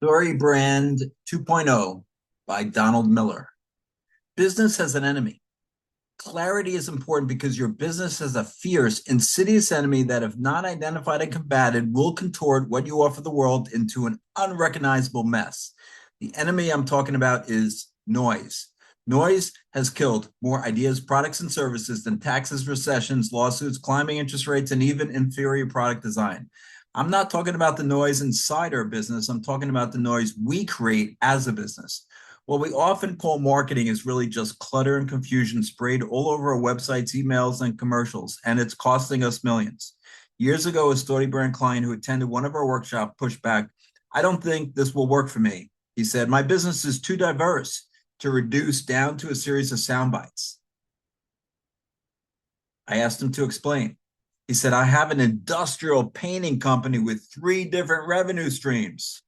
Story Brand 2.0 by Donald Miller. Business has an enemy. Clarity is important because your business has a fierce, insidious enemy that, if not identified and combated, will contort what you offer the world into an unrecognizable mess. The enemy I'm talking about is noise. Noise has killed more ideas, products, and services than taxes, recessions, lawsuits, climbing interest rates, and even inferior product design. I'm not talking about the noise inside our business. I'm talking about the noise we create as a business. What we often call marketing is really just clutter and confusion sprayed all over our websites, emails, and commercials, and it's costing us millions. Years ago, a Story Brand client who attended one of our workshops pushed back, "I don't think this will work for me." He said, "My business is too diverse to reduce down to a series of sound bites." I asked him to explain. He said, "I have an industrial painting company with 3 different revenue streams."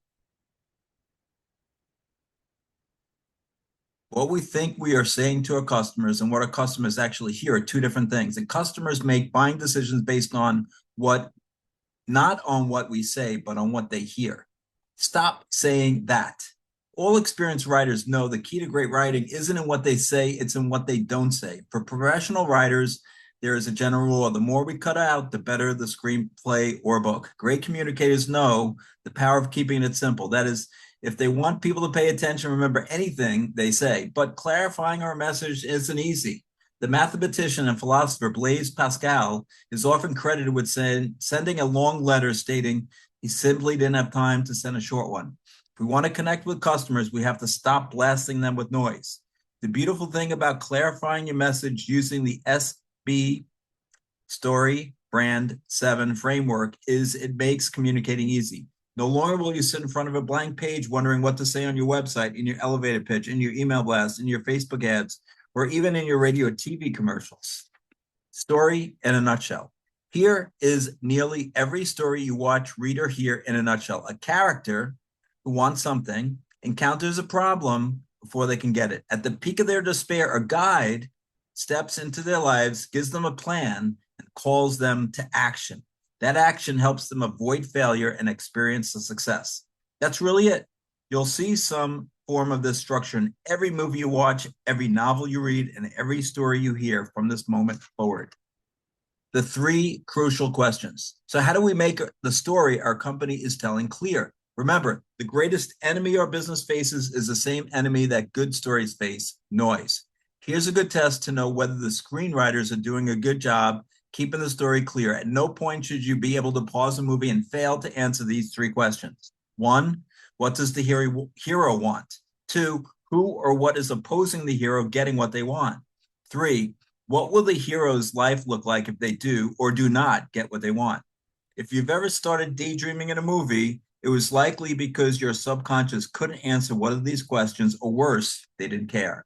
What we think we are saying to our customers and what our customers actually hear are 2 different things. And customers make buying decisions based on not on what we say, but on what they hear. Stop saying that. All experienced writers know the key to great writing isn't in what they say, it's in what they don't say. For professional writers, there is a general rule: the more we cut out, the better the screenplay or book. Great communicators know the power of keeping it simple. That is, if they want people to pay attention, remember anything they say. But clarifying our message isn't easy. The mathematician and philosopher Blaise Pascal is often credited with sending a long letter stating he simply didn't have time to send a short one. If we want to connect with customers, we have to stop blasting them with noise. The beautiful thing about clarifying your message using the SB Story Brand 7 framework is it makes communicating easy. No longer will you sit in front of a blank page wondering what to say on your website, in your elevator pitch, in your email blast, in your Facebook ads, or even in your radio or TV commercials. Story in a nutshell. Here is nearly every story you watch, read, or hear in a nutshell. A character who wants something encounters a problem before they can get it. At the peak of their despair, a guide steps into their lives, gives them a plan, and calls them to action. That action helps them avoid failure and experience the success. That's really it. You'll see some form of this structure in every movie you watch, every novel you read, and every story you hear from this moment forward. The 3 crucial questions. So how do we make the story our company is telling clear? Remember, the greatest enemy our business faces is the same enemy that good stories face: noise. Here's a good test to know whether the screenwriters are doing a good job keeping the story clear. At no point should you be able to pause a movie and fail to answer these 3 questions. 1, what does the hero want? 2, who or what is opposing the hero getting what they want? 3, what will the hero's life look like if they do or do not get what they want? If you've ever started daydreaming in a movie, it was likely because your subconscious couldn't answer one of these questions, or worse, they didn't care.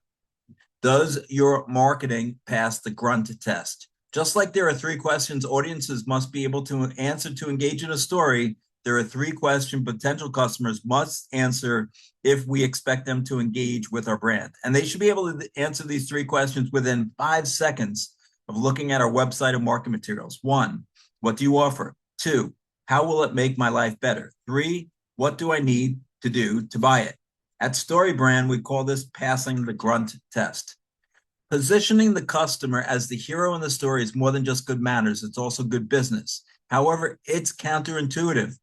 Does your marketing pass the grunt test? Just like there are 3 questions audiences must be able to answer to engage in a story, there are 3 questions potential customers must answer if we expect them to engage with our brand. And they should be able to answer these 3 questions within 5 seconds of looking at our website and market materials. 1, what do you offer? 2, how will it make my life better? 3, what do I need to do to buy it? At Story Brand, we call this passing the grunt test. Positioning the customer as the hero in the story is more than just good manners, it's also good business. However, it's counterintuitive.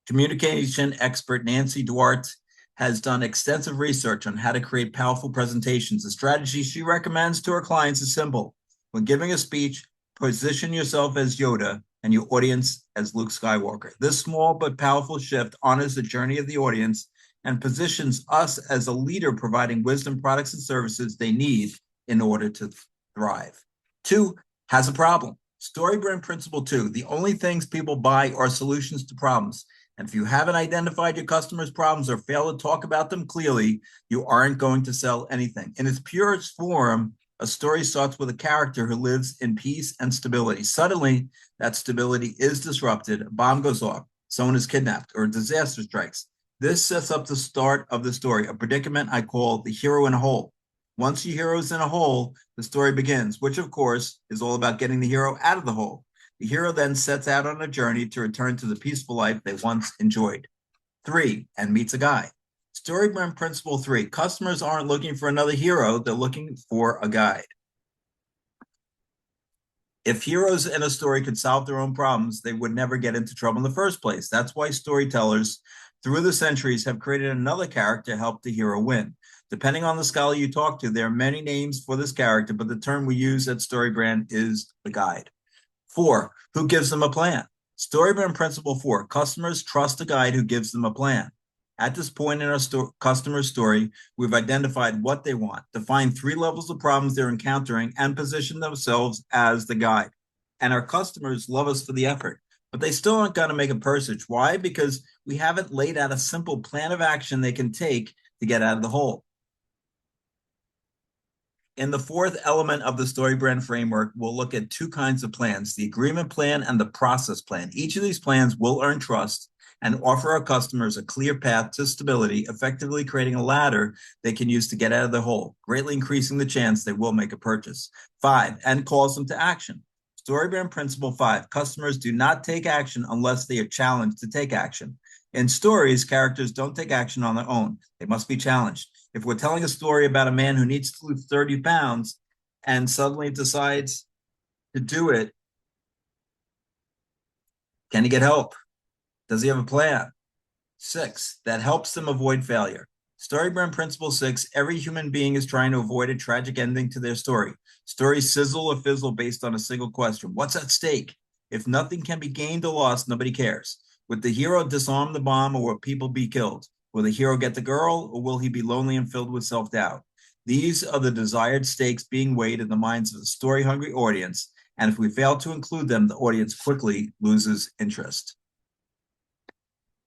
Communication expert Nancy Duarte has done extensive research on how to create powerful presentations. The strategy she recommends to her clients is simple. When giving a speech, position yourself as Yoda and your audience as Luke Skywalker. This small but powerful shift honors the journey of the audience and positions us as a leader providing wisdom, products, and services they need in order to thrive. 2, has a problem. Story Brand Principle 2, the only things people buy are solutions to problems. And if you haven't identified your customers' problems or fail to talk about them clearly, you aren't going to sell anything. In its purest form, a story starts with a character who lives in peace and stability. Suddenly, that stability is disrupted, a bomb goes off, someone is kidnapped, or a disaster strikes. This sets up the start of the story, a predicament I call the hero in a hole. Once your hero is in a hole, the story begins, which of course is all about getting the hero out of the hole. The hero then sets out on a journey to return to the peaceful life they once enjoyed. 3, and meets a guide. Story brand principle 3, customers aren't looking for another hero, they're looking for a guide. If heroes in a story could solve their own problems, they would never get into trouble in the first place. That's why storytellers through the centuries have created another character to help the hero win. Depending on the scholar you talk to, there are many names for this character, but the term we use at StoryBrand is the guide. 4, who gives them a plan? StoryBrand principle 4, customers trust a guide who gives them a plan. At this point in our customer story, we've identified what they want, defined 3 levels of problems they're encountering, and positioned themselves as the guide. And our customers love us for the effort, but they still aren't going to make a purchase. Why? Because we haven't laid out a simple plan of action they can take to get out of the hole. In the 4th element of the StoryBrand framework, we'll look at 2 kinds of plans, the agreement plan and the process plan. Each of these plans will earn trust and offer our customers a clear path to stability, effectively creating a ladder they can use to get out of the hole, greatly increasing the chance they will make a purchase. 5, and calls them to action. StoryBrand principle 5, customers do not take action unless they are challenged to take action. In stories, characters don't take action on their own. They must be challenged. If we're telling a story about a man who needs to lose 30 pounds and suddenly decides to do it, can he get help? Does he have a plan? 6, that helps them avoid failure. StoryBrand principle 6, every human being is trying to avoid a tragic ending to their story. Stories sizzle or fizzle based on a single question. What's at stake? If nothing can be gained or lost, nobody cares. Would the hero disarm the bomb, or will people be killed? Will the hero get the girl, or will he be lonely and filled with self-doubt? These are the desired stakes being weighed in the minds of the story-hungry audience, and if we fail to include them, the audience quickly loses interest.